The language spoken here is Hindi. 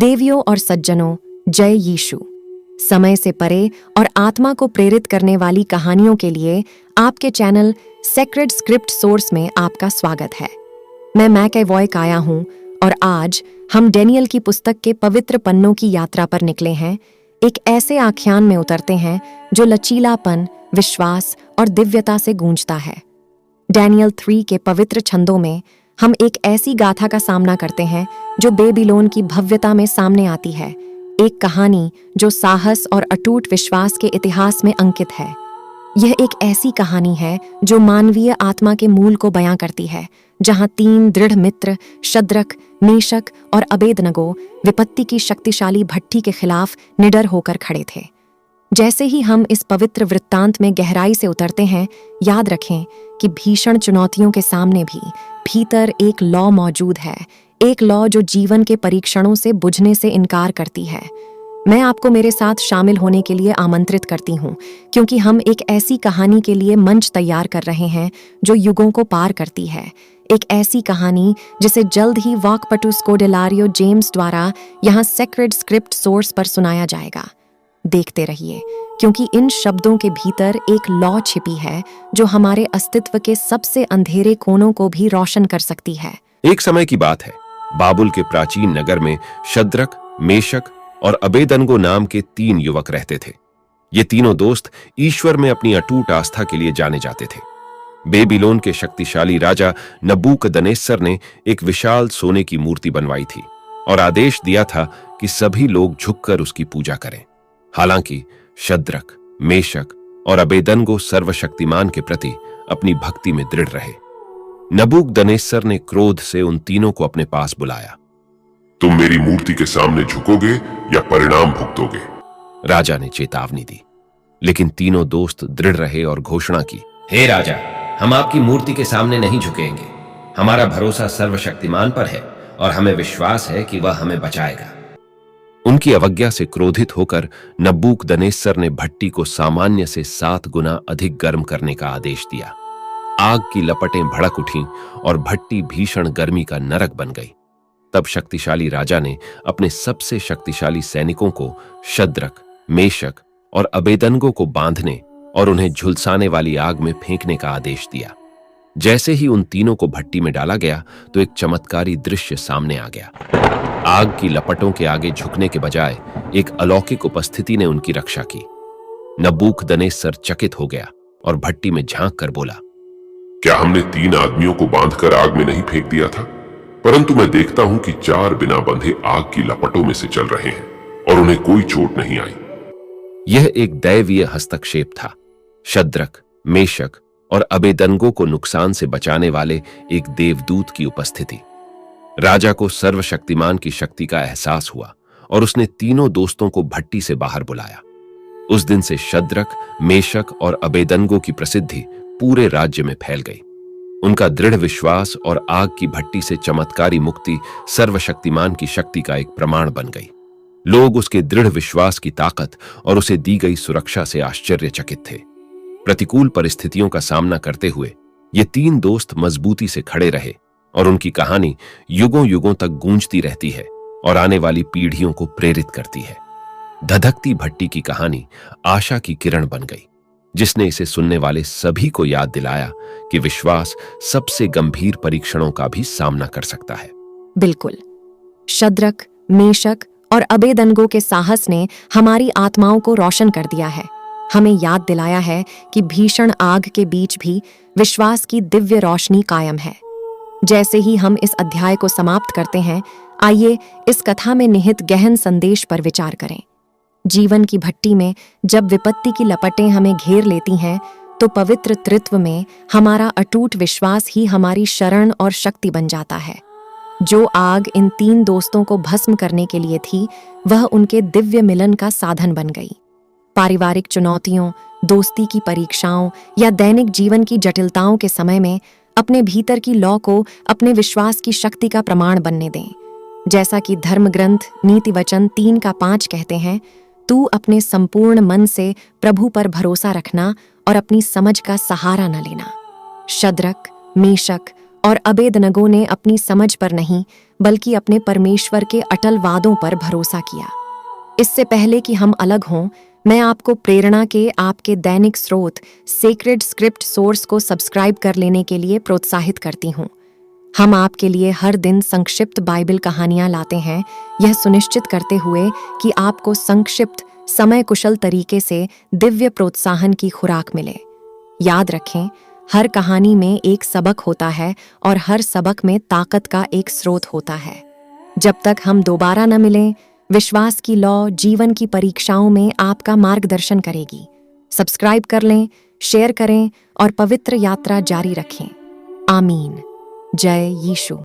देवियों और सज्जनों, जय यीशु। समय से परे और आत्मा को प्रेरित करने वाली कहानियों के लिए आपके चैनल सेक्रेड स्क्रिप्ट सोर्स में आपका स्वागत है। मैं मैकएवॉय काया हूं और आज हम डेनियल की पुस्तक के पवित्र पन्नों की यात्रा पर निकले हैं। एक ऐसे आख्यान में उतरते हैं जो लचीलापन, विश्वास और दिव्यता से गूंजता है। डैनियल 3 के पवित्र छंदों में हम एक ऐसी गाथा का सामना करते हैं जो बेबीलोन की भव्यता में सामने आती है। एक कहानी जो साहस और अटूट विश्वास के इतिहास में अंकित है। यह एक ऐसी कहानी है जो मानवीय आत्मा के मूल को बयां करती है, जहां 3 दृढ़ मित्र शद्रक, मेशक और अबेदनगो विपत्ति की शक्तिशाली भट्ठी के खिलाफ निडर होकर खड़े थे। जैसे ही हम इस पवित्र वृत्तांत में गहराई से उतरते हैं, याद रखें कि भीषण चुनौतियों के सामने भी भीतर एक लौ मौजूद है, एक लौ जो जीवन के परीक्षणों से बुझने से इनकार करती है। मैं आपको मेरे साथ शामिल होने के लिए आमंत्रित करती हूँ, क्योंकि हम एक ऐसी कहानी के लिए मंच तैयार कर रहे हैं जो युगों को पार करती है। एक ऐसी कहानी जिसे जल्द ही वाकपटु स्कोडेलारियो जेम्स द्वारा यहाँ सेक्रेड स्क्रिप्ट सोर्स पर सुनाया जाएगा। देखते रहिए, क्योंकि इन शब्दों के भीतर एक लौ छिपी है जो हमारे अस्तित्व के सबसे अंधेरे कोनों को भी रोशन कर सकती है। एक समय की बात है, बाबुल के प्राचीन नगर में शद्रक, मेशक और अबेदनगो नाम के 3 युवक रहते थे। ये तीनों दोस्त ईश्वर में अपनी अटूट आस्था के लिए जाने जाते थे। बेबीलोन के शक्तिशाली राजा नबूकदनेस्सर ने एक विशाल सोने की मूर्ति बनवाई थी और आदेश दिया था कि सभी लोग झुककर उसकी पूजा करें। हालांकि शद्रक, मेशक और अबेदनगो सर्वशक्तिमान के प्रति अपनी भक्ति में दृढ़ रहे। नबूकदनेस्सर ने क्रोध से उन तीनों को अपने पास बुलाया। तुम मेरी मूर्ति के सामने झुकोगे या परिणाम भुगतोगे? राजा ने चेतावनी दी, लेकिन तीनों दोस्त दृढ़ रहे और घोषणा की, हे राजा, हम आपकी मूर्ति के सामने नहीं झुकेंगे। हमारा भरोसा सर्वशक्तिमान पर है और हमें विश्वास है कि वह हमें बचाएगा। उनकी अवज्ञा से क्रोधित होकर नबूकदनेस्सर ने भट्टी को सामान्य से 7 गुना अधिक गर्म करने का आदेश दिया। आग की लपटें भड़क उठीं और भट्टी भीषण गर्मी का नरक बन गई। तब शक्तिशाली राजा ने अपने सबसे शक्तिशाली सैनिकों को शद्रक, मेशक और अबेदनगो को बांधने और उन्हें झुलसाने वाली आग में फेंकने का आदेश दिया। जैसे ही उन तीनों को भट्टी में डाला गया तो एक चमत्कारी दृश्य सामने आ गया। आग की लपटों के आगे झुकने के बजाय एक अलौकिक उपस्थिति ने उनकी रक्षा की। नबूकदनेस्सर चकित हो गया और भट्टी में झांक कर बोला, क्या हमने 3 आदमियों को बांधकर आग में नहीं फेंक दिया था? परंतु मैं देखता हूं कि 4 बिना बंधे आग की लपटों में से चल रहे हैं और उन्हें कोई चोट नहीं आई। यह एक दैवीय हस्तक्षेप था। शद्रक, मेशक और अबेदनगो को नुकसान से बचाने वाले एक देवदूत की उपस्थिति। राजा को सर्वशक्तिमान की शक्ति का एहसास हुआ और उसने तीनों दोस्तों को भट्टी से बाहर बुलाया। उस दिन से शद्रक, मेशक और अबेदनगो की प्रसिद्धि पूरे राज्य में फैल गई। उनका दृढ़ विश्वास और आग की भट्टी से चमत्कारी मुक्ति सर्वशक्तिमान की शक्ति का एक प्रमाण बन गई। लोग उसके दृढ़ विश्वास की ताकत और उसे दी गई सुरक्षा से आश्चर्यचकित थे। प्रतिकूल परिस्थितियों का सामना करते हुए ये 3 दोस्त मजबूती से खड़े रहे और उनकी कहानी युगों युगों तक गूंजती रहती है और आने वाली पीढ़ियों को प्रेरित करती है। धधकती भट्टी की कहानी आशा की किरण बन गई, जिसने इसे सुनने वाले सभी को याद दिलाया कि विश्वास सबसे गंभीर परीक्षणों का भी सामना कर सकता है। बिल्कुल, शद्रक, मेशक और अबेदनगो के साहस ने हमारी आत्माओं को रोशन कर दिया है। हमें याद दिलाया है कि भीषण आग के बीच भी विश्वास की दिव्य रोशनी कायम है। जैसे ही हम इस अध्याय को समाप्त करते हैं, आइए इस कथा में निहित गहन संदेश पर विचार करें। जीवन की भट्टी में जब विपत्ति की लपटें हमें घेर लेती हैं, तो पवित्र त्रित्व में हमारा अटूट विश्वास ही हमारी शरण और शक्ति बन जाता है। जो आग इन 3 दोस्तों को भस्म करने के लिए थी, वह उनके दिव्य मिलन का साधन बन गई। पारिवारिक चुनौतियों, दोस्ती की परीक्षाओं या दैनिक जीवन की जटिलताओं के समय में अपने भीतर की लौ को अपने विश्वास की शक्ति का प्रमाण बनने दें। जैसा कि धर्म ग्रंथ नीति वचन 3:5 कहते हैं, तू अपने संपूर्ण मन से प्रभु पर भरोसा रखना और अपनी समझ का सहारा न लेना। शद्रक, मेशक और अबेदनगो ने अपनी समझ पर नहीं बल्कि अपने परमेश्वर के अटल वादों पर भरोसा किया। इससे पहले कि हम अलग हों, मैं आपको प्रेरणा के आपके दैनिक स्रोत सेक्रेड स्क्रिप्ट सोर्स को सब्सक्राइब कर लेने के लिए प्रोत्साहित करती हूँ। हम आपके लिए हर दिन संक्षिप्त बाइबल कहानियां लाते हैं, यह सुनिश्चित करते हुए कि आपको संक्षिप्त समय कुशल तरीके से दिव्य प्रोत्साहन की खुराक मिले। याद रखें, हर कहानी में एक सबक होता है और हर सबक में ताकत का एक स्रोत होता है। जब तक हम दोबारा न मिलें, विश्वास की लौ जीवन की परीक्षाओं में आपका मार्गदर्शन करेगी। सब्सक्राइब कर लें, शेयर करें और पवित्र यात्रा जारी रखें। आमीन। जय यीशु।